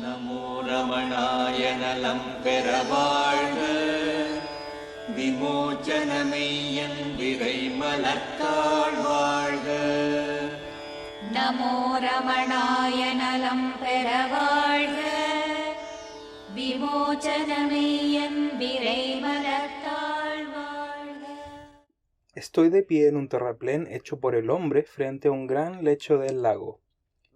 நமோ ரமணாய நலம் பெற வாழ்க, விமோச்சனமெய்யன் விரைமலர்த்தாள் வாழ்க. நமோ ரமணாய நலம் பெற வாழ்க, விமோச்சனமெய்யன் விரைமலர்த்தாள் வாழ்க. Estoy de pie en un terraplén hecho por el hombre frente a un gran lecho del lago.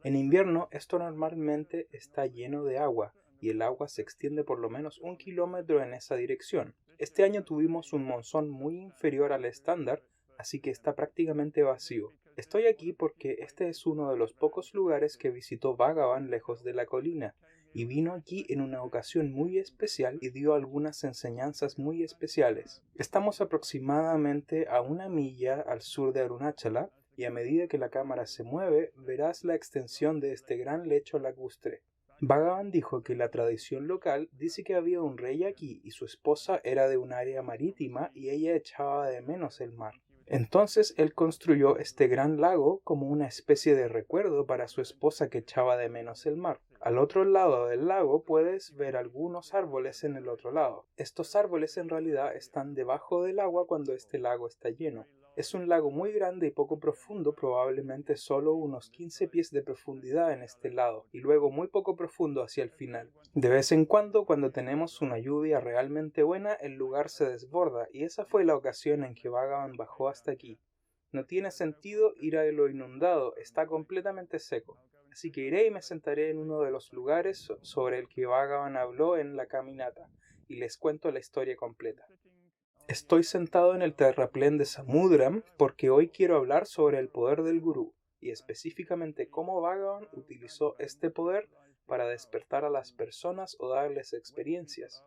En invierno esto normalmente está lleno de agua y el agua se extiende por lo menos 1 kilómetro en esa dirección. Este año tuvimos un monzón muy inferior al estándar, así que está prácticamente vacío. Estoy aquí porque este es uno de los pocos lugares que visitó Bhagavan lejos de la colina, y vino aquí en una ocasión muy especial y dio algunas enseñanzas muy especiales. Estamos aproximadamente a 1 milla al sur de Arunachala, y a medida que la cámara se mueve, verás la extensión de este gran lecho lacustre. Bhagavan dijo que la tradición local dice que había un rey aquí y su esposa era de un área marítima y ella echaba de menos el mar. Entonces él construyó este gran lago como una especie de recuerdo para su esposa que echaba de menos el mar. Al otro lado del lago puedes ver algunos árboles en el otro lado. Estos árboles en realidad están debajo del agua cuando este lago está lleno. Es un lago muy grande y poco profundo, probablemente solo unos 15 pies de profundidad en este lado, y luego muy poco profundo hacia el final. De vez en cuando tenemos una lluvia realmente buena, el lugar se desborda, y esa fue la ocasión en que Bhagavan bajó hasta aquí. No tiene sentido ir a lo inundado, está completamente seco. Así que iré y me sentaré en uno de los lugares sobre el que Bhagavan habló en la caminata, y les cuento la historia completa. Estoy sentado en el terraplén de Samudram porque hoy quiero hablar sobre el poder del gurú y específicamente cómo Bhagavan utilizó este poder para despertar a las personas o darles experiencias.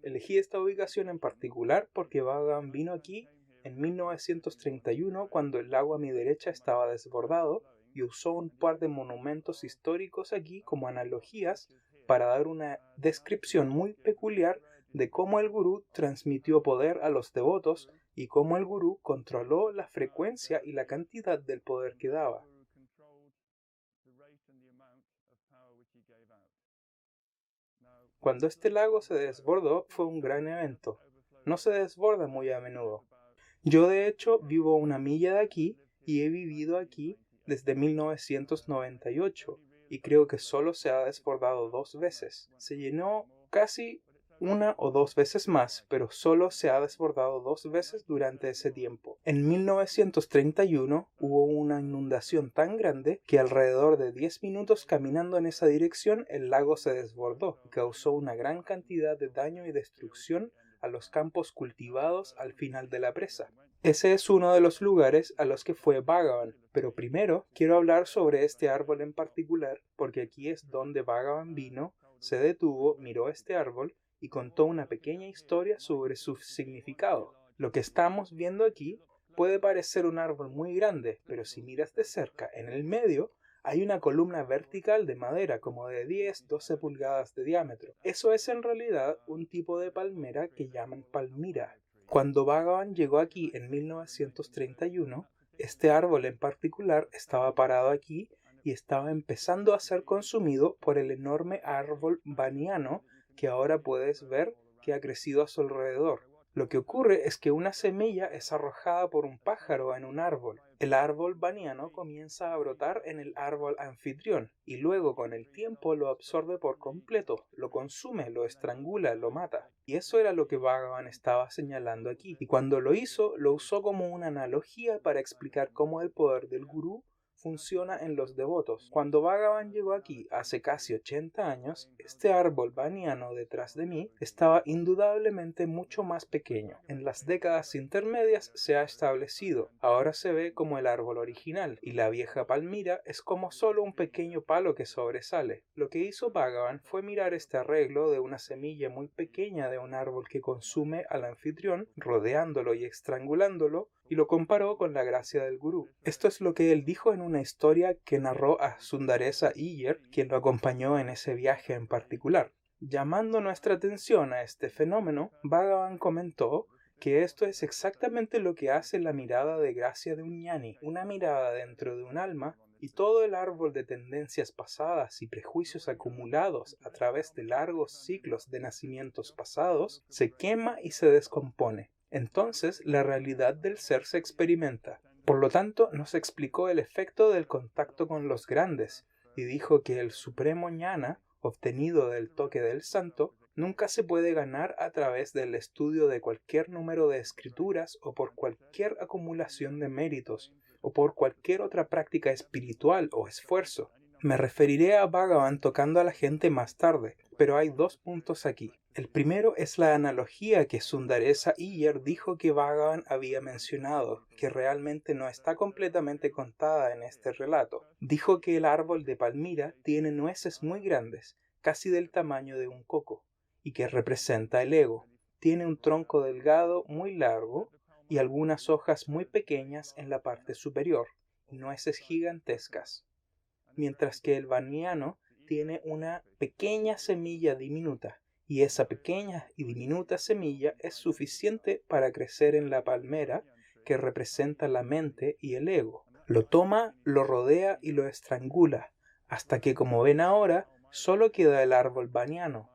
Elegí esta ubicación en particular porque Bhagavan vino aquí en 1931 cuando el lago a mi derecha estaba desbordado y usó un par de monumentos históricos aquí como analogías para dar una descripción muy peculiar de cómo el gurú transmitió poder a los devotos y cómo el gurú controló la frecuencia y la cantidad del poder que daba. Cuando este lago se desbordó fue un gran evento. No se desborda muy a menudo. Yo de hecho vivo a 1 milla de aquí y he vivido aquí desde 1998 y creo que solo se ha desbordado 2 veces. Se llenó casi 1 o 2 veces más, pero solo se ha desbordado 2 veces durante ese tiempo. En 1931 hubo una inundación tan grande que alrededor de 10 minutos caminando en esa dirección el lago se desbordó y causó una gran cantidad de daño y destrucción a los campos cultivados al final de la presa. Ese es uno de los lugares a los que fue Bhagavan, pero primero quiero hablar sobre este árbol en particular porque aquí es donde Bhagavan vino, se detuvo, miró este árbol y contó una pequeña historia sobre su significado. Lo que estamos viendo aquí puede parecer un árbol muy grande, pero si miras de cerca, en el medio hay una columna vertical de madera como de 10-12 pulgadas de diámetro. Eso es en realidad un tipo de palmera que llaman palmira. Cuando Bhagavan llegó aquí en 1931, este árbol en particular estaba parado aquí y estaba empezando a ser consumido por el enorme árbol baniano que ahora puedes ver que ha crecido a su alrededor. Lo que ocurre es que una semilla es arrojada por un pájaro en un árbol. El árbol baniano comienza a brotar en el árbol anfitrión y luego con el tiempo lo absorbe por completo, lo consume, lo estrangula, lo mata. Y eso era lo que Bhagavan estaba señalando aquí. Y cuando lo hizo, lo usó como una analogía para explicar cómo el poder del gurú funciona en los devotos. Cuando Bhagavan llegó aquí hace casi 80 años, este árbol baniano detrás de mí estaba indudablemente mucho más pequeño. En las décadas intermedias se ha establecido, ahora se ve como el árbol original y la vieja palmira es como solo un pequeño palo que sobresale. Lo que hizo Bhagavan fue mirar este arreglo de una semilla muy pequeña de un árbol que consume al anfitrión, rodeándolo y estrangulándolo, y lo comparó con la gracia del gurú. Esto es lo que él dijo en una historia que narró a Sundaresa Iyer, quien lo acompañó en ese viaje en particular. Llamando nuestra atención a este fenómeno, Bhagavan comentó que esto es exactamente lo que hace la mirada de gracia de un ñani, una mirada dentro de un alma y todo el árbol de tendencias pasadas y prejuicios acumulados a través de largos ciclos de nacimientos pasados se quema y se descompone. Entonces la realidad del ser se experimenta. Por lo tanto, nos explicó el efecto del contacto con los grandes y dijo que el supremo ñana, obtenido del toque del santo, nunca se puede ganar a través del estudio de cualquier número de escrituras o por cualquier acumulación de méritos o por cualquier otra práctica espiritual o esfuerzo. Me referiré a Bhagavan tocando a la gente más tarde, pero hay dos puntos aquí. El primero es la analogía que Sundaresa Iyer dijo que Bhagavan había mencionado, que realmente no está completamente contada en este relato. Dijo que el árbol de Palmira tiene nueces muy grandes, casi del tamaño de un coco, y que representa el ego. Tiene un tronco delgado muy largo y algunas hojas muy pequeñas en la parte superior, y nueces gigantescas. Mientras que el baniano tiene una pequeña semilla diminuta, y esa pequeña y diminuta semilla es suficiente para crecer en la palmera que representa la mente y el ego. Lo toma, lo rodea y lo estrangula, hasta que, como ven ahora, solo queda el árbol baniano.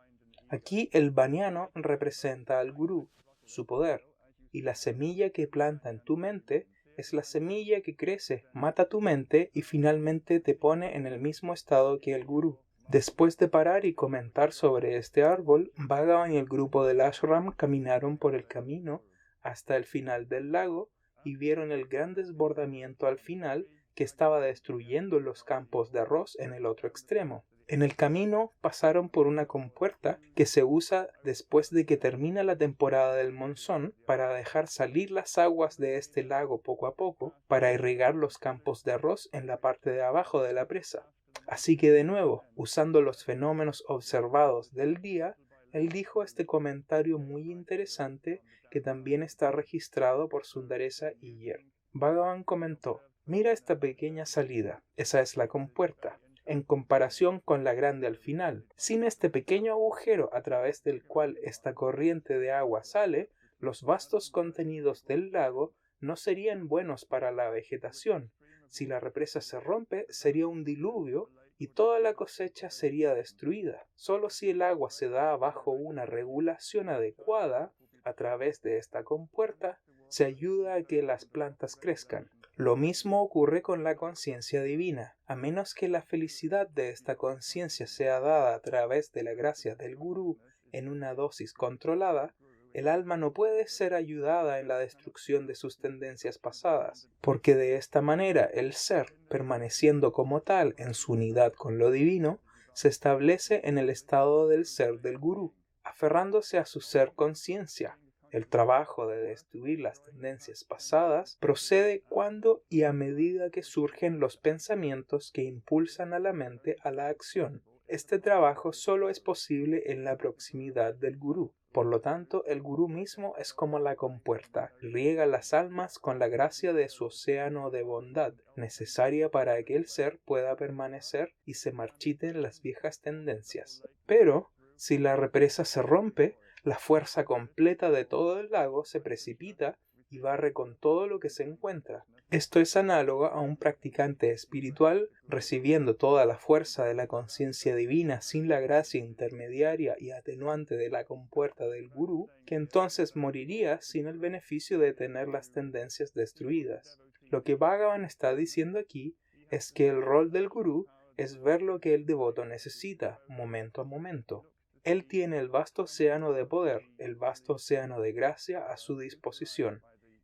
Aquí el baniano representa al gurú, su poder, y la semilla que planta en tu mente es la semilla que crece, mata tu mente y finalmente te pone en el mismo estado que el gurú. Después de parar y comentar sobre este árbol, Bhagavan y el grupo del ashram caminaron por el camino hasta el final del lago y vieron el gran desbordamiento al final que estaba destruyendo los campos de arroz en el otro extremo. En el camino pasaron por una compuerta que se usa después de que termina la temporada del monzón para dejar salir las aguas de este lago poco a poco para irrigar los campos de arroz en la parte de abajo de la presa. Así que de nuevo, usando los fenómenos observados del día, él dijo este comentario muy interesante que también está registrado por Sundaresa Iyer. Bhagavan comentó: mira esta pequeña salida, esa es la compuerta, en comparación con la grande al final. Sin este pequeño agujero a través del cual esta corriente de agua sale, los vastos contenidos del lago no serían buenos para la vegetación. Si la represa se rompe, sería un diluvio y toda la cosecha sería destruida. Solo si el agua se da bajo una regulación adecuada a través de esta compuerta, se ayuda a que las plantas crezcan. Lo mismo ocurre con la conciencia divina. A menos que la felicidad de esta conciencia sea dada a través de la gracia del gurú en una dosis controlada, el alma no puede ser ayudada en la destrucción de sus tendencias pasadas, porque de esta manera el ser, permaneciendo como tal en su unidad con lo divino, se establece en el estado del ser del gurú, aferrándose a su ser conciencia. El trabajo de destruir las tendencias pasadas procede cuando y a medida que surgen los pensamientos que impulsan a la mente a la acción. Este trabajo solo es posible en la proximidad del gurú. Por lo tanto, el gurú mismo es como la compuerta, riega las almas con la gracia de su océano de bondad, necesaria para que el ser pueda permanecer y se marchiten las viejas tendencias. Pero, si la represa se rompe, la fuerza completa de todo el lago se precipita y barre con todo lo que se encuentra. Esto es análogo a un practicante espiritual recibiendo toda la fuerza de la conciencia divina sin la gracia intermediaria y atenuante de la compuerta del gurú, que entonces moriría sin el beneficio de tener las tendencias destruidas. Lo que Bhagavan está diciendo aquí es que el rol del gurú es ver lo que el devoto necesita, momento a momento. Él tiene el vasto océano de poder, el vasto océano de gracia a su disposición.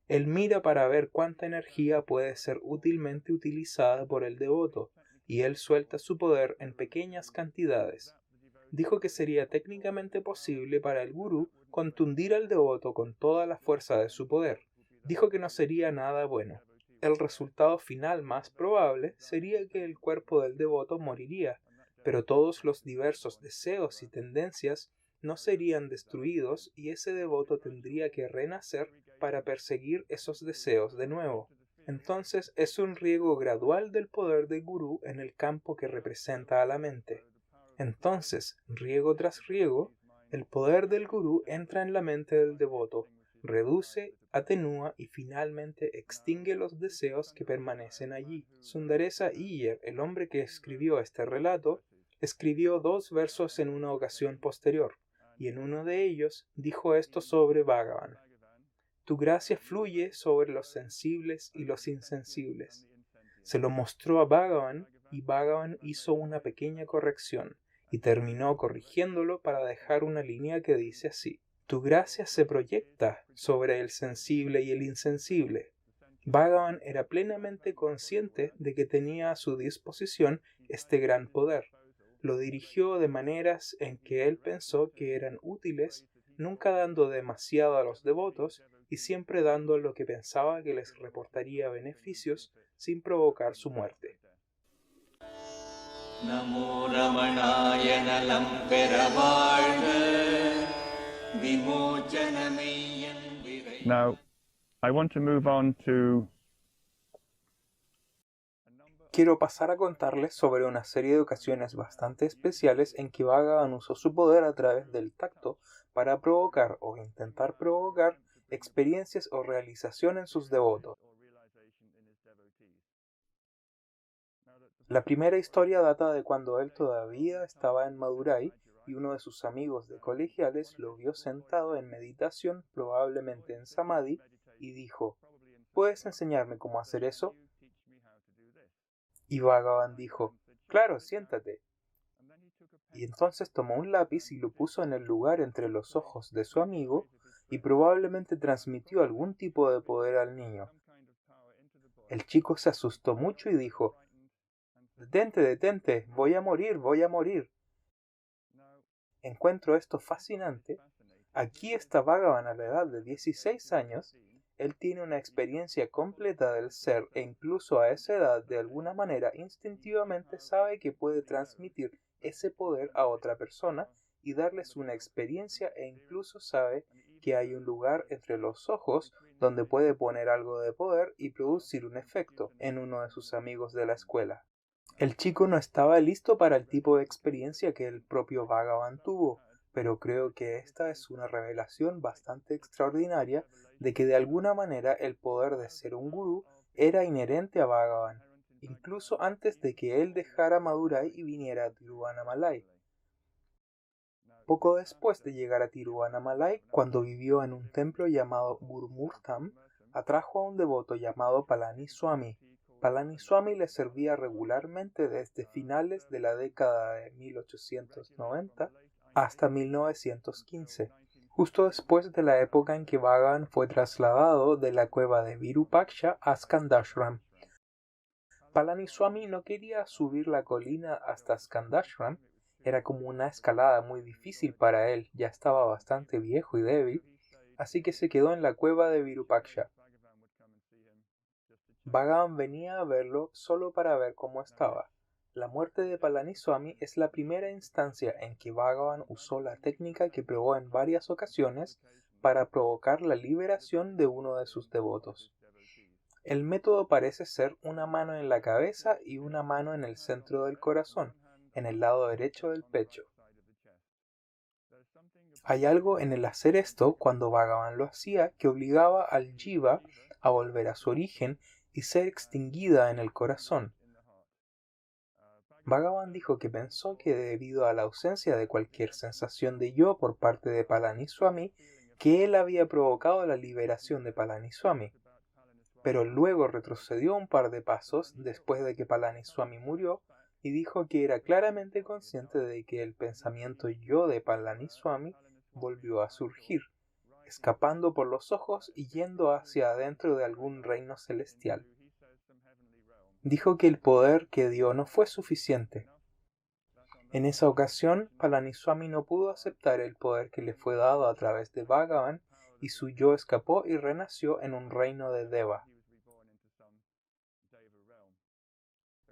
Él mira para ver cuánta energía puede ser útilmente utilizada por el devoto, y él suelta su poder en pequeñas cantidades. Dijo que sería técnicamente posible para el gurú contundir al devoto con toda la fuerza de su poder. Dijo que no sería nada bueno. El resultado final más probable sería que el cuerpo del devoto moriría, pero todos los diversos deseos y tendencias no serían destruidos y ese devoto tendría que renacer para perseguir esos deseos de nuevo. Entonces es un riego gradual del poder del gurú en el campo que representa a la mente. Entonces, riego tras riego, el poder del gurú entra en la mente del devoto, reduce, atenúa y finalmente extingue los deseos que permanecen allí. Sundaresa Iyer, el hombre que escribió este relato, escribió 2 versos en una ocasión posterior, y en uno de ellos dijo esto sobre Bhagavan: tu gracia fluye sobre los sensibles y los insensibles. Se lo mostró a Bhagavan y Bhagavan hizo una pequeña corrección y terminó corrigiéndolo para dejar una línea que dice así: tu gracia se proyecta sobre el sensible y el insensible. Bhagavan era plenamente consciente de que tenía a su disposición este gran poder. Lo dirigió de maneras en que él pensó que eran útiles, nunca dando demasiado a los devotos y siempre dando lo que pensaba que les reportaría beneficios sin provocar su muerte. நமோ ரமணாய நலம் பெற வாழ்க விமோச்சனமெய்யன் விரை. Now, I want to move on to Quiero pasar a contarles sobre una serie de ocasiones bastante especiales en que Bhagavan usó su poder a través del tacto para provocar o intentar provocar experiencias o realización en sus devotos. La primera historia data de cuando él todavía estaba en Madurai y uno de sus amigos de colegiales lo vio sentado en meditación, probablemente en Samadhi, y dijo: ¿puedes enseñarme cómo hacer eso? Y Bhagavan dijo: claro, siéntate. Y entonces tomó un lápiz y lo puso en el lugar entre los ojos de su amigo y probablemente transmitió algún tipo de poder al niño. El chico se asustó mucho y dijo: detente, detente, voy a morir, voy a morir. Encuentro esto fascinante. Aquí está Bhagavan a la edad de 16 años. Él tiene una experiencia completa del ser e incluso a esa edad de alguna manera instintivamente sabe que puede transmitir ese poder a otra persona y darles una experiencia e incluso sabe que hay un lugar entre los ojos donde puede poner algo de poder y producir un efecto en uno de sus amigos de la escuela. El chico no estaba listo para el tipo de experiencia que el propio Bhagavan tuvo, pero creo que esta es una revelación bastante extraordinaria de que de alguna manera el poder de ser un gurú era inherente a Bhagavan, incluso antes de que él dejara Madurai y viniera a Tiruvannamalai. Poco después de llegar a Tiruvannamalai, cuando vivió en un templo llamado Gurumurtam, atrajo a un devoto llamado Palaniswami. Palaniswami le servía regularmente desde finales de la década de 1890 hasta 1915, justo después de la época en que Bhagavan fue trasladado de la cueva de Virupaksha a Skandashram. Palaniswami no quería subir la colina hasta Skandashram, era como una escalada muy difícil para él, ya estaba bastante viejo y débil, así que se quedó en la cueva de Virupaksha. Bhagavan venía a verlo solo para ver cómo estaba. La muerte de Palaniswami es la primera instancia en que Bhagavan usó la técnica que probó en varias ocasiones para provocar la liberación de uno de sus devotos. El método parece ser una mano en la cabeza y una mano en el centro del corazón, en el lado derecho del pecho. Hay algo en el hacer esto cuando Bhagavan lo hacía que obligaba al jiva a volver a su origen y ser extinguida en el corazón. Bhagavan dijo que pensó que debido a la ausencia de cualquier sensación de yo por parte de Palaniswami, que él había provocado la liberación de Palaniswami. Pero luego retrocedió un par de pasos después de que Palaniswami murió y dijo que era claramente consciente de que el pensamiento yo de Palaniswami volvió a surgir, escapando por los ojos y yendo hacia adentro de algún reino celestial. Dijo que el poder que dio no fue suficiente. En esa ocasión, Palaniswami no pudo aceptar el poder que le fue dado a través de Bhagavan y su yo escapó y renació en un reino de Deva.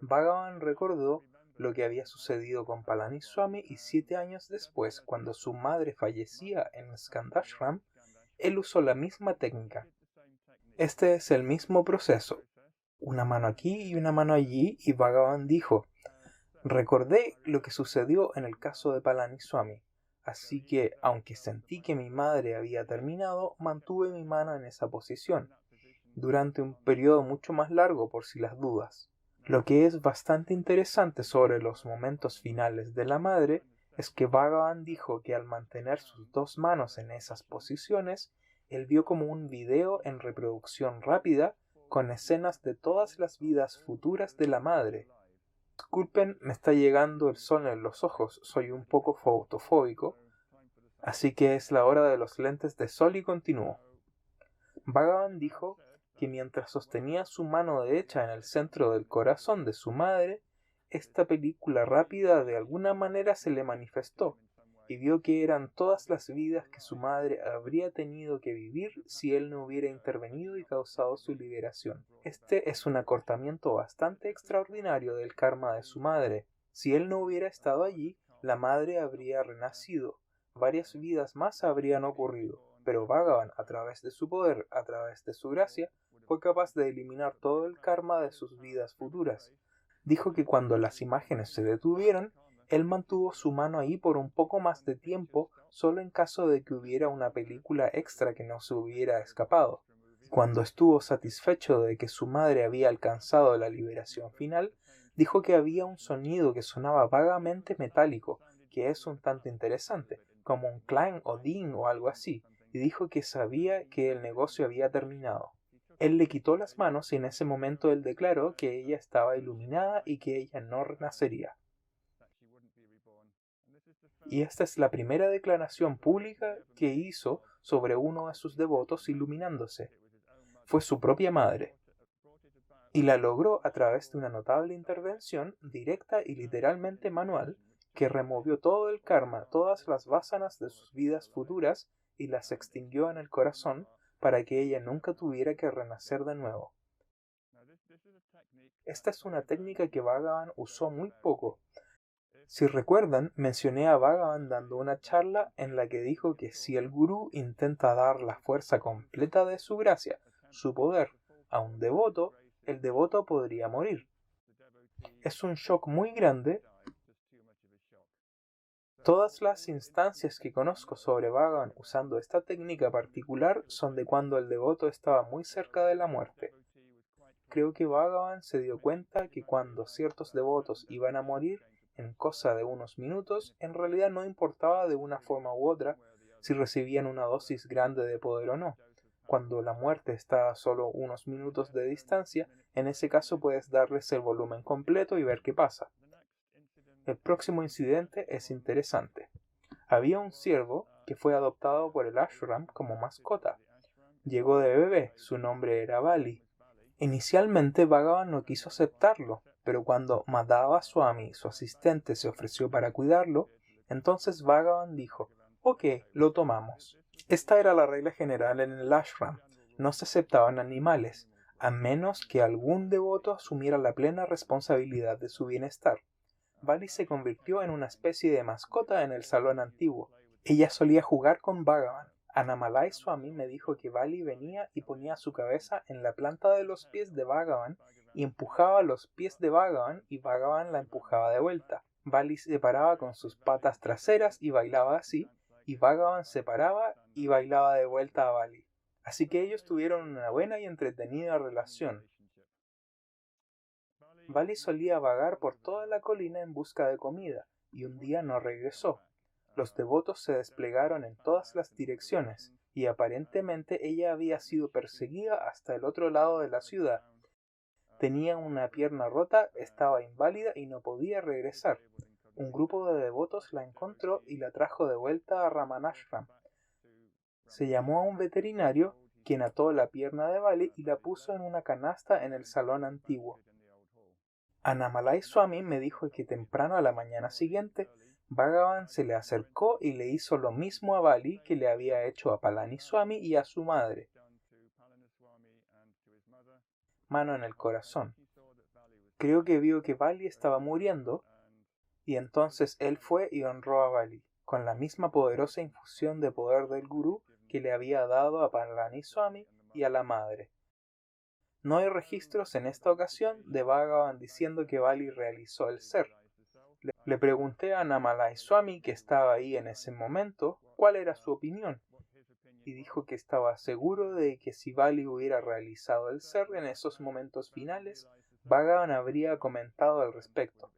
Bhagavan recordó lo que había sucedido con Palaniswami y 7 años después, cuando su madre fallecía en Skandashram, él usó la misma técnica. Este es el mismo proceso. Una mano aquí y una mano allí, y Bhagavan dijo: recordé lo que sucedió en el caso de Palaniswami. Así que, aunque sentí que mi madre había terminado, mantuve mi mano en esa posición, durante un periodo mucho más largo por si las dudas. Lo que es bastante interesante sobre los momentos finales de la madre es que Bhagavan dijo que al mantener sus dos manos en esas posiciones, él vio como un video en reproducción rápida con escenas de todas las vidas futuras de la madre. Disculpen, me está llegando el sol en los ojos, soy un poco fotofóbico, así que es la hora de los lentes de sol y continúo. Bhagavan dijo que mientras sostenía su mano derecha en el centro del corazón de su madre, esta película rápida de alguna manera se le manifestó y vio que eran todas las vidas que su madre habría tenido que vivir si él no hubiera intervenido y causado su liberación. Este es un acortamiento bastante extraordinario del karma de su madre. Si él no hubiera estado allí, la madre habría renacido, varias vidas más habrían ocurrido, pero Bhagavan, a través de su poder, a través de su gracia, fue capaz de eliminar todo el karma de sus vidas futuras. Dijo que cuando las imágenes se detuvieron, él mantuvo su mano ahí por un poco más de tiempo, solo en caso de que hubiera una película extra que no se hubiera escapado. Cuando estuvo satisfecho de que su madre había alcanzado la liberación final, dijo que había un sonido que sonaba vagamente metálico, que es un tanto interesante, como un clang o ding o algo así, y dijo que sabía que el negocio había terminado. Él le quitó las manos y en ese momento él declaró que ella estaba iluminada y que ella no renacería. Y esta es la primera declaración pública que hizo sobre uno de sus devotos iluminándose. Fue su propia madre. Y la logró a través de una notable intervención directa y literalmente manual que removió todo el karma, todas las vásanas de sus vidas futuras y las extinguió en el corazón para que ella nunca tuviera que renacer de nuevo. Esta es una técnica que Bhagavan usó muy poco. Si recuerdan, mencioné a Bhagavan dando una charla en la que dijo que si el gurú intenta dar la fuerza completa de su gracia, su poder, a un devoto, el devoto podría morir. Es un shock muy grande. Todas las instancias que conozco sobre Bhagavan usando esta técnica particular son de cuando el devoto estaba muy cerca de la muerte. Creo que Bhagavan se dio cuenta que cuando ciertos devotos iban a morir, en cosa de unos minutos, en realidad no importaba de una forma u otra si recibían una dosis grande de poder o no. Cuando la muerte está a solo unos minutos de distancia, en ese caso puedes darles el volumen completo y ver qué pasa. El próximo incidente es interesante. Había un ciervo que fue adoptado por el ashram como mascota. Llegó de bebé, su nombre era Bali. Inicialmente Bhagavan no quiso aceptarlo, pero cuando Madhava Swami, su asistente, se ofreció para cuidarlo, entonces Bhagavan dijo, ok, lo tomamos. Esta era la regla general en el ashram, no se aceptaban animales, a menos que algún devoto asumiera la plena responsabilidad de su bienestar. Bali se convirtió en una especie de mascota en el salón antiguo. Ella solía jugar con Bhagavan. Annamalai Swami me dijo que Bali venía y ponía su cabeza en la planta de los pies de Bhagavan y empujaba los pies de Bhagavan y Bhagavan la empujaba de vuelta. Bali se paraba con sus patas traseras y bailaba así, y Bhagavan se paraba y bailaba de vuelta a Bali. Así que ellos tuvieron una buena y entretenida relación. Bali solía vagar por toda la colina en busca de comida, y un día no regresó. Los devotos se desplegaron en todas las direcciones, y aparentemente ella había sido perseguida hasta el otro lado de la ciudad. Tenía una pierna rota, estaba inválida y no podía regresar. Un grupo de devotos la encontró y la trajo de vuelta a Ramanashram. Se llamó a un veterinario, quien ató la pierna de Bali y la puso en una canasta en el salón antiguo. Annamalai Swami me dijo que temprano a la mañana siguiente, Bhagavan se le acercó y le hizo lo mismo a Bali que le había hecho a Palani Swami y a su madre. Mano en el corazón. Creo que vio que Bali estaba muriendo y entonces él fue y honró a Bali con la misma poderosa infusión de poder del gurú que le había dado a Palani Swami y a la madre. No hay registros en esta ocasión de Bhagavan diciendo que Bali realizó el ser. Le pregunté a Namalai Swami, que estaba ahí en ese momento, cuál era su opinión, y dijo que estaba seguro de que si Bali hubiera realizado el ser en esos momentos finales, Bhagavan habría comentado al respecto.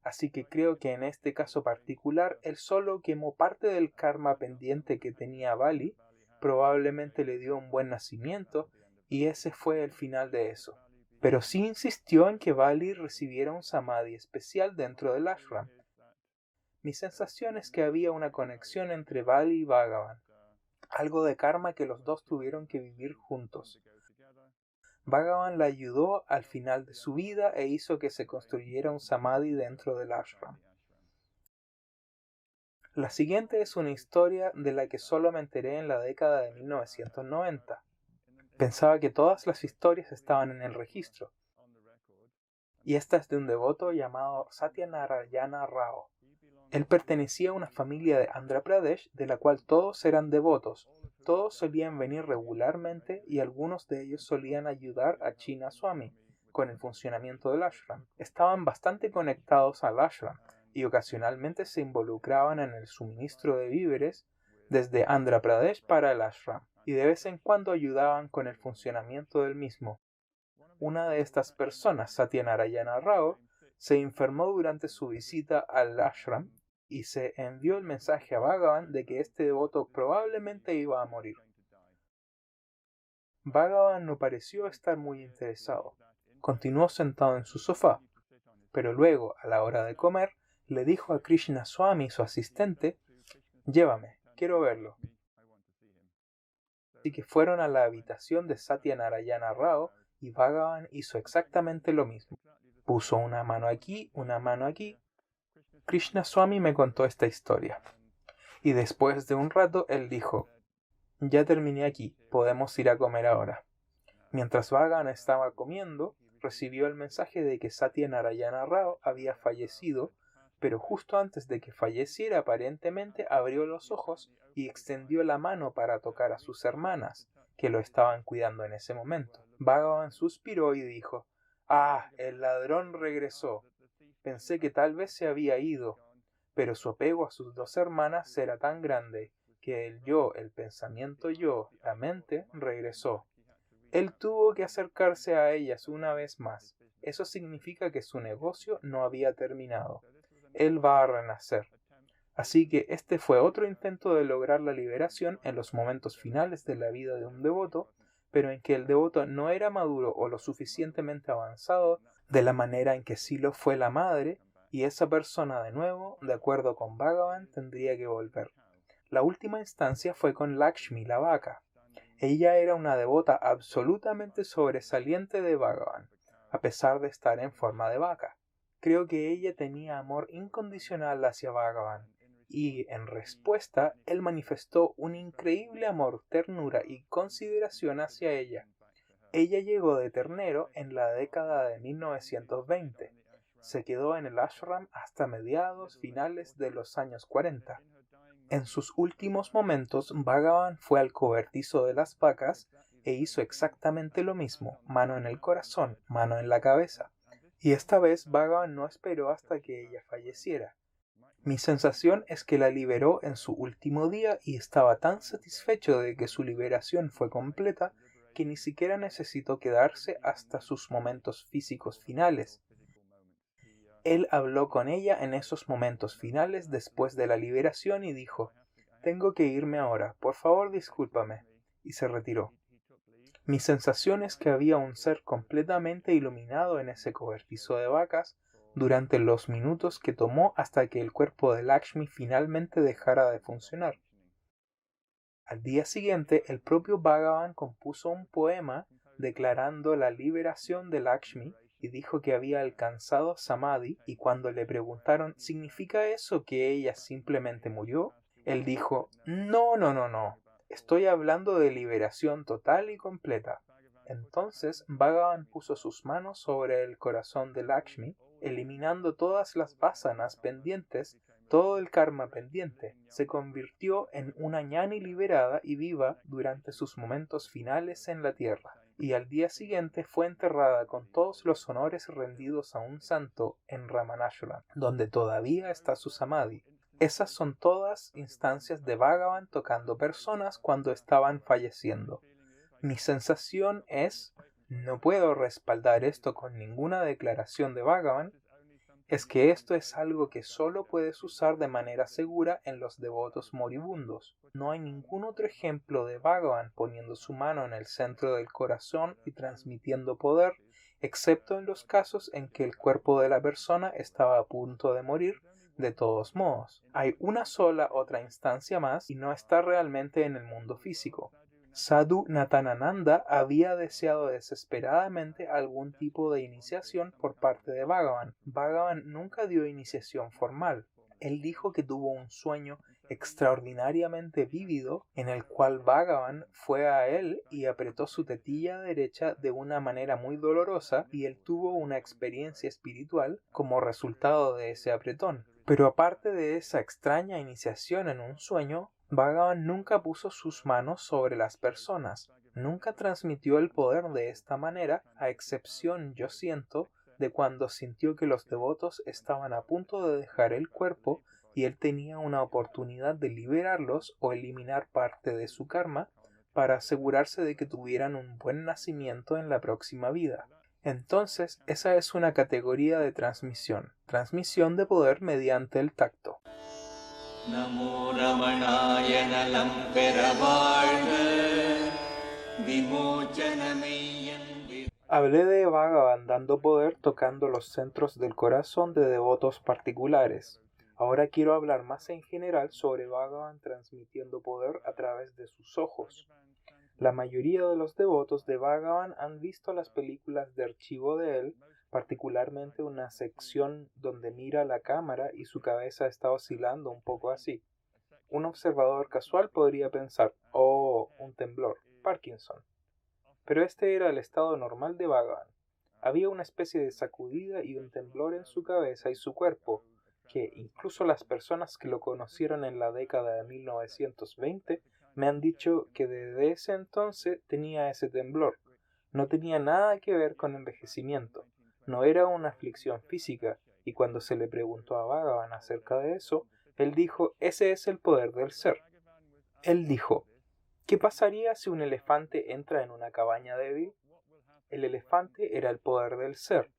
Así que creo que en este caso particular, él solo quemó parte del karma pendiente que tenía Bali, probablemente le dio un buen nacimiento, y ese fue el final de eso. Pero sí insistió en que Bali recibiera un samadhi especial dentro del ashram. Mi sensación es que había una conexión entre Bali y Bhagavan, algo de karma que los dos tuvieron que vivir juntos. Bhagavan la ayudó al final de su vida e hizo que se construyera un samadhi dentro del ashram. La siguiente es una historia de la que solo me enteré en la década de 1990. Pensaba que todas las historias estaban en el registro. Y esta es de un devoto llamado Satyanarayana Rao. Él pertenecía a una familia de Andhra Pradesh de la cual todos eran devotos. Todos solían venir regularmente y algunos de ellos solían ayudar a China Swami con el funcionamiento del ashram. Estaban bastante conectados al ashram y ocasionalmente se involucraban en el suministro de víveres desde Andhra Pradesh para el ashram y de vez en cuando ayudaban con el funcionamiento del mismo. Una de estas personas, Satyanarayana Rao, se enfermó durante su visita al ashram y se envió el mensaje a Bhagavan de que este devoto probablemente iba a morir. Bhagavan no pareció estar muy interesado. Continuó sentado en su sofá, pero luego, a la hora de comer, le dijo a Krishna Swami, su asistente, «Llévame, quiero verlo». Así que fueron a la habitación de Satyanarayana Rao y Bhagavan hizo exactamente lo mismo. Puso una mano aquí, una mano aquí. Krishna Swami me contó esta historia. Y después de un rato él dijo, «Ya terminé aquí, podemos ir a comer ahora». Mientras Bhagavan estaba comiendo, recibió el mensaje de que Satyanarayana Rao había fallecido, pero justo antes de que falleciera aparentemente abrió los ojos y extendió la mano para tocar a sus hermanas, que lo estaban cuidando en ese momento. Bhagavan suspiró y dijo, «Ah, el ladrón regresó. Pensé que tal vez se había ido, pero su apego a sus dos hermanas era tan grande que el yo, el pensamiento yo, la mente, regresó. Él tuvo que acercarse a ellas una vez más. Eso significa que su negocio no había terminado. Él va a renacer». Así que este fue otro intento de lograr la liberación en los momentos finales de la vida de un devoto, pero en que el devoto no era maduro o lo suficientemente avanzado de la manera en que sí lo fue la madre, y esa persona de nuevo, de acuerdo con Bhagavan, tendría que volver. La última instancia fue con Lakshmi, la vaca. Ella era una devota absolutamente sobresaliente de Bhagavan, a pesar de estar en forma de vaca. Creo que ella tenía amor incondicional hacia Bhagavan, y en respuesta él manifestó un increíble amor, ternura y consideración hacia ella. Ella llegó de ternero en la década de 1920. Se quedó en el ashram hasta mediados finales de los años 40. En sus últimos momentos, Bhagavan fue al cobertizo de las vacas e hizo exactamente lo mismo, mano en el corazón, mano en la cabeza. Y esta vez Bhagavan no esperó hasta que ella falleciera. Mi sensación es que la liberó en su último día y estaba tan satisfecho de que su liberación fue completa que ni siquiera necesitó quedarse hasta sus momentos físicos finales. Él habló con ella en esos momentos finales después de la liberación y dijo, «Tengo que irme ahora, por favor discúlpame», y se retiró. Mi sensación es que había un ser completamente iluminado en ese cobertizo de vacas durante los minutos que tomó hasta que el cuerpo de Lakshmi finalmente dejara de funcionar. Al día siguiente, el propio Bhagavan compuso un poema declarando la liberación de Lakshmi y dijo que había alcanzado Samadhi, y cuando le preguntaron ¿significa eso que ella simplemente murió?, él dijo no, estoy hablando de liberación total y completa. Entonces Bhagavan puso sus manos sobre el corazón de Lakshmi, eliminando todas las vasanas pendientes, todo el karma pendiente. Se convirtió en una ñani liberada y viva durante sus momentos finales en la tierra. y al día siguiente fue enterrada con todos los honores rendidos a un santo en Ramanasharam, donde todavía está su samadhi. Esas son todas instancias de Bhagavan tocando personas cuando estaban falleciendo. Mi sensación es, no puedo respaldar esto con ninguna declaración de Bhagavan, es que esto es algo que solo puedes usar de manera segura en los devotos moribundos. No hay ningún otro ejemplo de Bhagavan poniendo su mano en el centro del corazón y transmitiendo poder, excepto en los casos en que el cuerpo de la persona estaba a punto de morir. De todos modos, hay una sola otra instancia más y no está realmente en el mundo físico. Sadhu Natanananda había deseado desesperadamente algún tipo de iniciación por parte de Bhagavan. Bhagavan nunca dio iniciación formal. Él dijo que tuvo un sueño extraordinariamente vívido en el cual Bhagavan fue a él y apretó su tetilla derecha de una manera muy dolorosa y él tuvo una experiencia espiritual como resultado de ese apretón. Pero aparte de esa extraña iniciación en un sueño, Bhagavan nunca puso sus manos sobre las personas, nunca transmitió el poder de esta manera, a excepción, yo siento, de cuando sintió que los devotos estaban a punto de dejar el cuerpo y él tenía una oportunidad de liberarlos o eliminar parte de su karma para asegurarse de que tuvieran un buen nacimiento en la próxima vida. Entonces, esa es una categoría de transmisión de poder mediante el tacto. நமோ ரமணாய நலம் பெற வாழ்க விமோச்சனமெய்யன் Hablé de Bhagavan dando poder tocando los centros del corazón de devotos particulares. Ahora quiero hablar más en general sobre Bhagavan transmitiendo poder a través de sus ojos. La mayoría de los devotos de Bhagavan han visto las películas de archivo de él, particularmente una sección donde mira la cámara y su cabeza está oscilando un poco así. Un observador casual podría pensar, oh, un temblor, Parkinson. Pero este era el estado normal de Bhagavan. Había una especie de sacudida y un temblor en su cabeza y su cuerpo, que incluso las personas que lo conocieron en la década de 1920 me han dicho que desde ese entonces tenía ese temblor. No tenía nada que ver con envejecimiento. No era una aflicción física, y cuando se le preguntó a Bhagavan acerca de eso, él dijo, ese es el poder del ser. Él dijo, ¿qué pasaría si un elefante entra en una cabaña débil? El elefante era el poder del ser.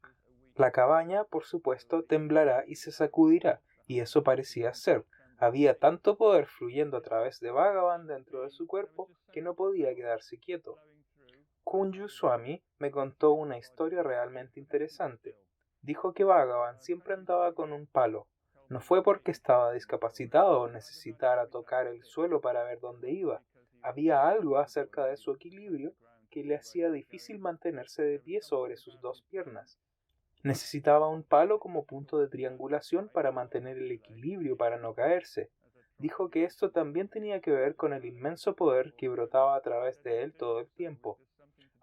La cabaña, por supuesto, temblará y se sacudirá, y eso parecía ser. Había tanto poder fluyendo a través de Bhagavan dentro de su cuerpo que no podía quedarse quieto. Kunju Swami me contó una historia realmente interesante. Dijo que Bhagavan siempre andaba con un palo. No fue porque estaba discapacitado o necesitara tocar el suelo para ver dónde iba. Había algo acerca de su equilibrio que le hacía difícil mantenerse de pie sobre sus dos piernas. Necesitaba un palo como punto de triangulación para mantener el equilibrio para no caerse. Dijo que esto también tenía que ver con el inmenso poder que brotaba a través de él todo el tiempo.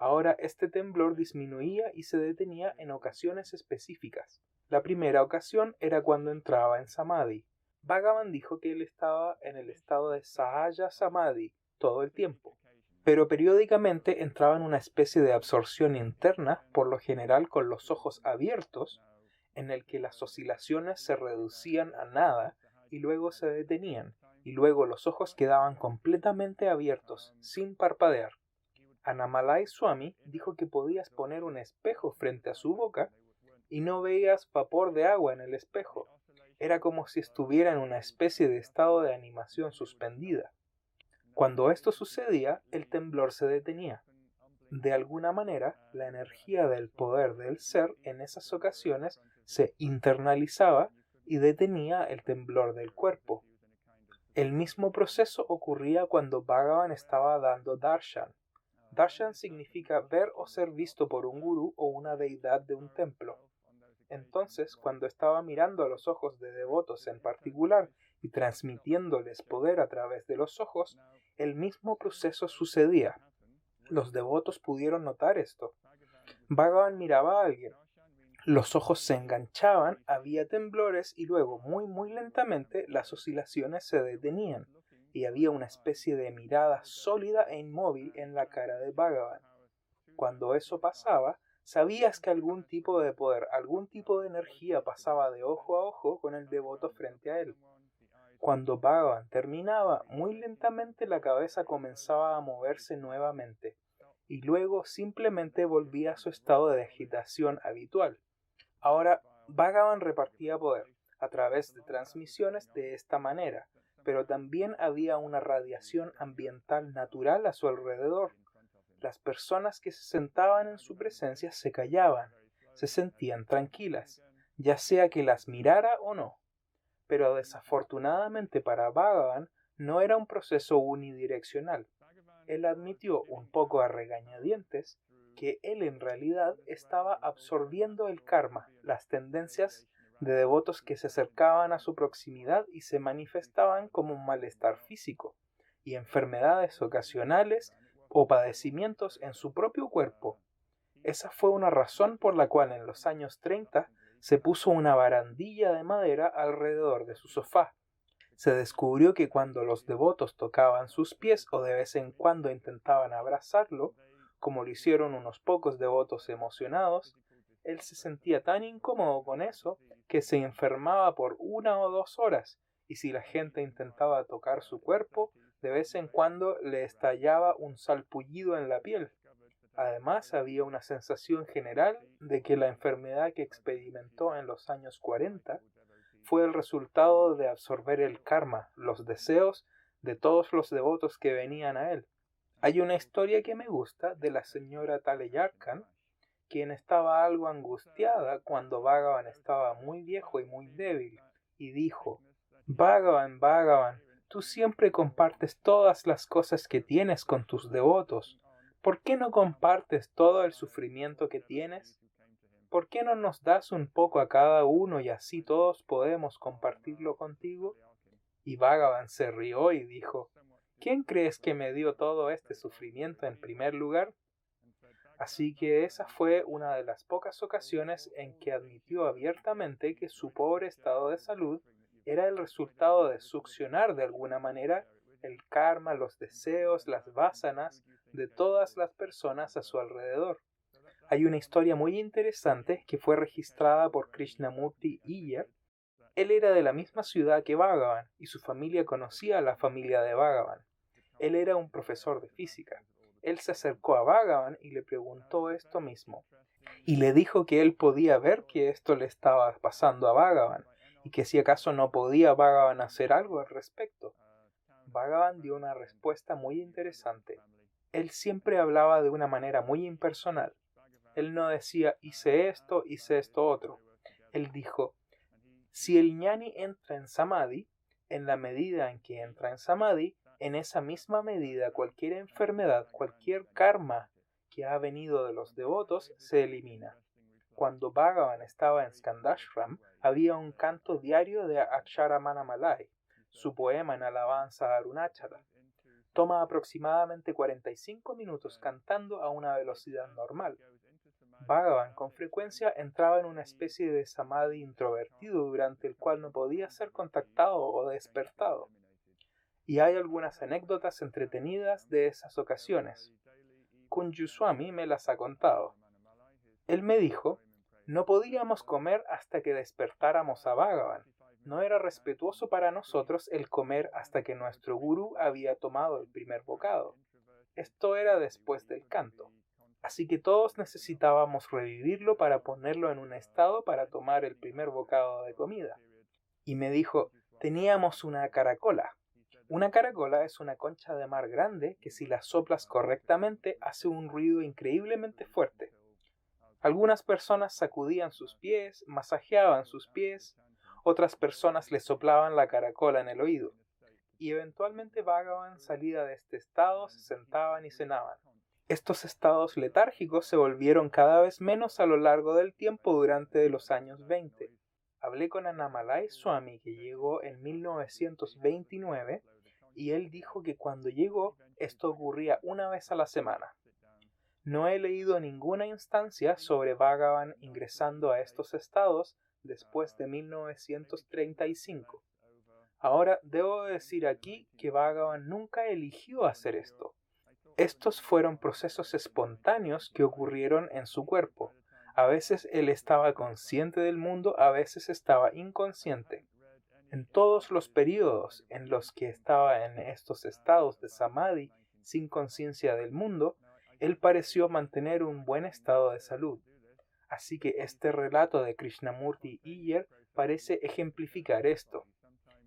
Ahora este temblor disminuía y se detenía en ocasiones específicas. La primera ocasión era cuando entraba en Samadhi. Bhagavan dijo que él estaba en el estado de Sahaya Samadhi todo el tiempo, pero periódicamente entraba en una especie de absorción interna, por lo general con los ojos abiertos, en el que las oscilaciones se reducían a nada y luego se detenían, y luego los ojos quedaban completamente abiertos, sin parpadear. Annamalai Swami dijo que podías poner un espejo frente a su boca y no veías vapor de agua en el espejo. Era como si estuviera en una especie de estado de animación suspendida. Cuando esto sucedía, el temblor se detenía. De alguna manera, la energía del poder del ser en esas ocasiones se internalizaba y detenía el temblor del cuerpo. El mismo proceso ocurría cuando Bhagavan estaba dando darshan. Darshan significa ver o ser visto por un gurú o una deidad de un templo. Entonces, cuando estaba mirando a los ojos de devotos en particular y transmitiéndoles poder a través de los ojos, el mismo proceso sucedía. Los devotos pudieron notar esto. Bhagavan miraba a alguien. Los ojos se enganchaban, había temblores y luego, muy lentamente, las oscilaciones se detenían y había una especie de mirada sólida e inmóvil en la cara de Bhagavan. Cuando eso pasaba, sabías que algún tipo de poder, algún tipo de energía pasaba de ojo a ojo con el devoto frente a él. Cuando Bhagavan terminaba, muy lentamente la cabeza comenzaba a moverse nuevamente, y luego simplemente volvía a su estado de agitación habitual. Ahora, Bhagavan repartía poder a través de transmisiones de esta manera, pero también había una radiación ambiental natural a su alrededor. Las personas que se sentaban en su presencia se callaban, se sentían tranquilas, ya sea que las mirara o no. Pero desafortunadamente para Bhagavan no era un proceso unidireccional. Él admitió un poco a regañadientes que él en realidad estaba absorbiendo el karma, las tendencias de devotos que se acercaban a su proximidad y se manifestaban como un malestar físico y enfermedades ocasionales o padecimientos en su propio cuerpo. Esa fue una razón por la cual en los años 30 se puso una barandilla de madera alrededor de su sofá. Se descubrió que cuando los devotos tocaban sus pies o de vez en cuando intentaban abrazarlo, como lo hicieron unos pocos devotos emocionados, él se sentía tan incómodo con eso que se enfermaba por 1 o 2 horas, y si la gente intentaba tocar su cuerpo, de vez en cuando le estallaba un salpullido en la piel. Además, había una sensación general de que la enfermedad que experimentó en los años 40 fue el resultado de absorber el karma, los deseos de todos los devotos que venían a él. Hay una historia que me gusta de la señora Taleyarkhan, quien estaba algo angustiada cuando Bhagavan estaba muy viejo y muy débil, y dijo: Bhagavan, Bhagavan, tú siempre compartes todas las cosas que tienes con tus devotos. ¿Por qué no compartes todo el sufrimiento que tienes? ¿Por qué no nos das un poco a cada uno y así todos podemos compartirlo contigo? Y Bhagavan se rió y dijo: ¿Quién crees que me dio todo este sufrimiento en primer lugar? Así que esa fue una de las pocas ocasiones en que admitió abiertamente que su pobre estado de salud era el resultado de succionar de alguna manera el karma, los deseos, las vásanas de todas las personas a su alrededor. Hay una historia muy interesante que fue registrada por Krishnamurti Iyer. Él era de la misma ciudad que Bhagavan y su familia conocía a la familia de Bhagavan. Él era un profesor de física. Él se acercó a Bhagavan y le preguntó esto mismo. Y le dijo que él podía ver que esto le estaba pasando a Bhagavan y que si acaso no podía Bhagavan hacer algo al respecto. Bhagavan dio una respuesta muy interesante. Él siempre hablaba de una manera muy impersonal. Él no decía hice esto otro. Él dijo: si el ñani entra en samadhi, en la medida en que entra en samadhi, en esa misma medida cualquier enfermedad, cualquier karma que ha venido de los devotos se elimina. Cuando Bhagavan estaba en Skandashram, había un canto diario de Aksharamanamalai, su poema en alabanza a Arunachala. Toma aproximadamente 45 minutos cantando a una velocidad normal. Bhagavan con frecuencia entraba en una especie de samadhi introvertido durante el cual no podía ser contactado o despertado. Y hay algunas anécdotas entretenidas de esas ocasiones. Kunjuswami me las ha contado. Él me dijo: no podíamos comer hasta que despertáramos a Bhagavan. No era respetuoso para nosotros el comer hasta que nuestro gurú había tomado el primer bocado. Esto era después del canto. Así que todos necesitábamos revivirlo para ponerlo en un estado para tomar el primer bocado de comida. Y me dijo: teníamos una caracola. Una caracola es una concha de mar grande que si la soplas correctamente hace un ruido increíblemente fuerte. Algunas personas sacudían sus pies, masajeaban sus pies, otras personas le soplaban la caracola en el oído. Y eventualmente Bhagavan salía de este estado, se sentaban y cenaban. Estos estados letárgicos se volvieron cada vez menos a lo largo del tiempo durante los años 20. Hablé con Annamalai Swami, que llegó en 1929, y él dijo que cuando llegó esto ocurría una vez a la semana. No he leído ninguna instancia sobre Bhagavan ingresando a estos estados después de 1935. Ahora, debo decir aquí que Bhagavan nunca eligió hacer esto. Estos fueron procesos espontáneos que ocurrieron en su cuerpo. A veces él estaba consciente del mundo, a veces estaba inconsciente. En todos los periodos en los que estaba en estos estados de samadhi sin conciencia del mundo, él pareció mantener un buen estado de salud. Así que este relato de Krishnamurti Iyer parece ejemplificar esto.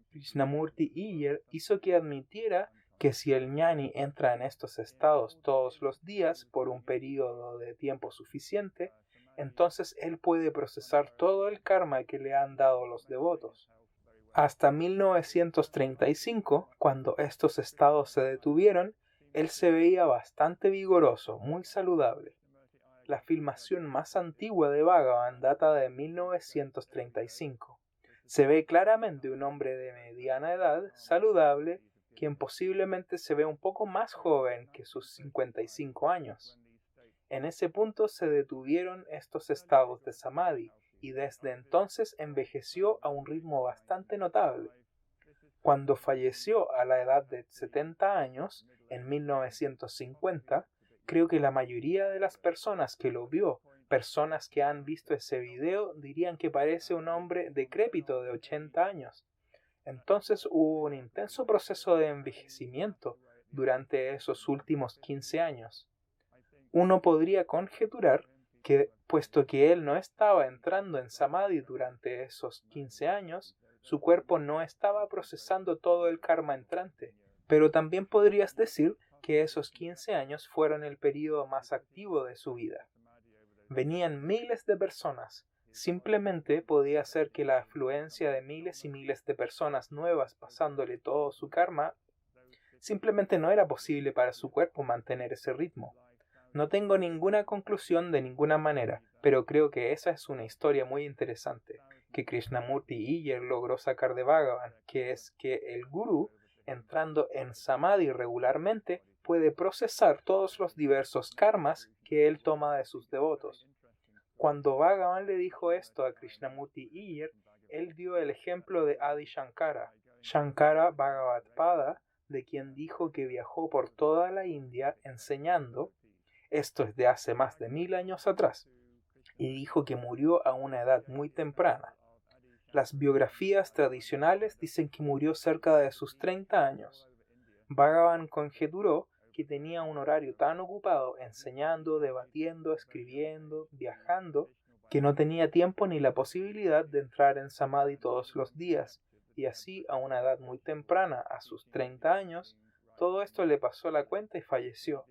Krishnamurti Iyer hizo que admitiera que si el ñani entra en estos estados todos los días por un periodo de tiempo suficiente, entonces él puede procesar todo el karma que le han dado los devotos. Hasta 1935, cuando estos estados se detuvieron, él se veía bastante vigoroso, muy saludable. La filmación más antigua de Bhagavan data de 1935. Se ve claramente un hombre de mediana edad, saludable, quien posiblemente se ve un poco más joven que sus 55 años. En ese punto se detuvieron estos estados de samadhi y desde entonces envejeció a un ritmo bastante notable. Cuando falleció a la edad de 70 años, en 1950, creo que la mayoría de las personas que lo vio, personas que han visto ese video, dirían que parece un hombre decrépito de 80 años. Entonces hubo un intenso proceso de envejecimiento durante esos últimos 15 años. Uno podría conjeturar que, puesto que él no estaba entrando en samadhi durante esos 15 años, su cuerpo no estaba procesando todo el karma entrante. Pero también podrías decir que esos 15 años fueron el período más activo de su vida. Venían miles de personas. Simplemente podía ser que la afluencia de miles y miles de personas nuevas pasándole todo su karma, simplemente no era posible para su cuerpo mantener ese ritmo. No tengo ninguna conclusión de ninguna manera, pero creo que esa es una historia muy interesante que Krishnamurti Iyer logró sacar de Bhagavan, que es que el gurú, entrando en samadhi regularmente, puede procesar todos los diversos karmas que él toma de sus devotos. Cuando Bhagavan le dijo esto a Krishnamurti Iyer, él dio el ejemplo de Adi Shankara, Shankara Bhagavad-pada, de quien dijo que viajó por toda la India enseñando. Esto es de hace más de 1000 años atrás, y dijo que murió a una edad muy temprana. Las biografías tradicionales dicen que murió cerca de sus 30 años. Bhagavan conjeturó que tenía un horario tan ocupado enseñando, debatiendo, escribiendo, viajando, que no tenía tiempo ni la posibilidad de entrar en samadhi todos los días, y así a una edad muy temprana, a sus 30 años, todo esto le pasó la cuenta y falleció.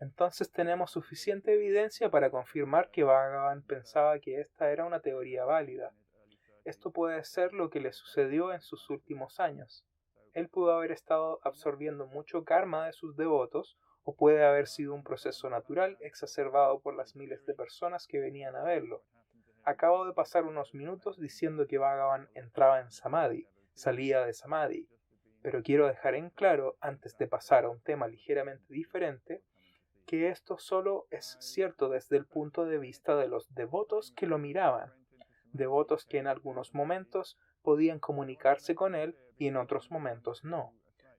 Entonces tenemos suficiente evidencia para confirmar que Bhagavan pensaba que esta era una teoría válida. Esto puede ser lo que le sucedió en sus últimos años. Él pudo haber estado absorbiendo mucho karma de sus devotos, o puede haber sido un proceso natural exacerbado por las miles de personas que venían a verlo. Acabo de pasar unos minutos diciendo que Bhagavan entraba en samadhi, salía de samadhi, pero quiero dejar en claro, antes de pasar a un tema ligeramente diferente, que esto solo es cierto desde el punto de vista de los devotos que lo miraban, devotos que en algunos momentos podían comunicarse con él y en otros momentos no.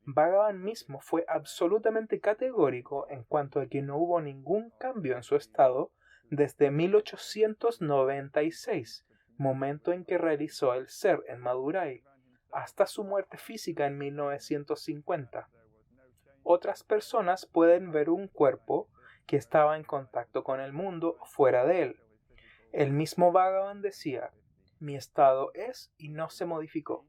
Bhagavan mismo fue absolutamente categórico en cuanto a que no hubo ningún cambio en su estado desde 1896, momento en que realizó el ser en Madurai, hasta su muerte física en 1950. Otras personas pueden ver un cuerpo que estaba en contacto con el mundo fuera de él. El mismo Bhagavan decía: mi estado es y no se modificó.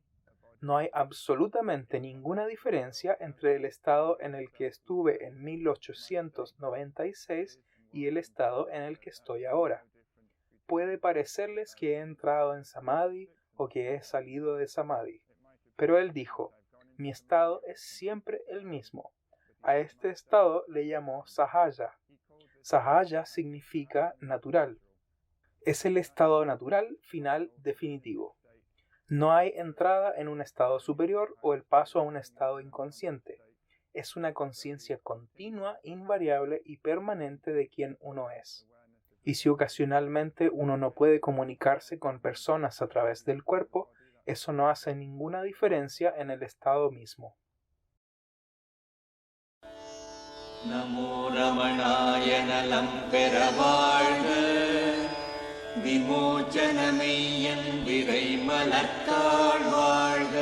No hay absolutamente ninguna diferencia entre el estado en el que estuve en 1896 y el estado en el que estoy ahora. Puede parecerles que he entrado en samadhi o que he salido de samadhi, pero él dijo: mi estado es siempre el mismo. A este estado le llamó Sahaja. Sahaja significa natural. Es el estado natural, final, definitivo. No hay entrada en un estado superior o el paso a un estado inconsciente. Es una conciencia continua, invariable y permanente de quien uno es. Y si ocasionalmente uno no puede comunicarse con personas a través del cuerpo, eso no hace ninguna diferencia en el estado mismo. நமோ ரமணாய நலம் பெற வாழ்க. விமோச்சனமெய்யன் விரை மலர்த்தாள் வாழ்க.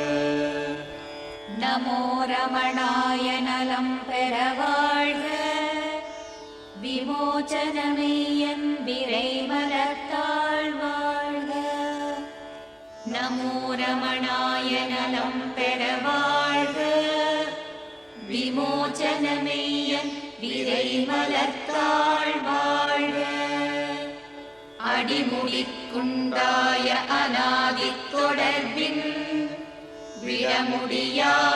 நமோ ரமணாய நலம் பெற வாழ்க. விமோச்சனமெய்யன் விரை மலர்த்தாள் வாழ்க. நமோ ரமணாய நலம் பெற வாழ்க. விமோச்சனமெய்யன் விரை மலர்த்தாள் வாழ்க. அடிமுடிக்குண்டாய அநாதித் தொடர்பின் விடமுடியா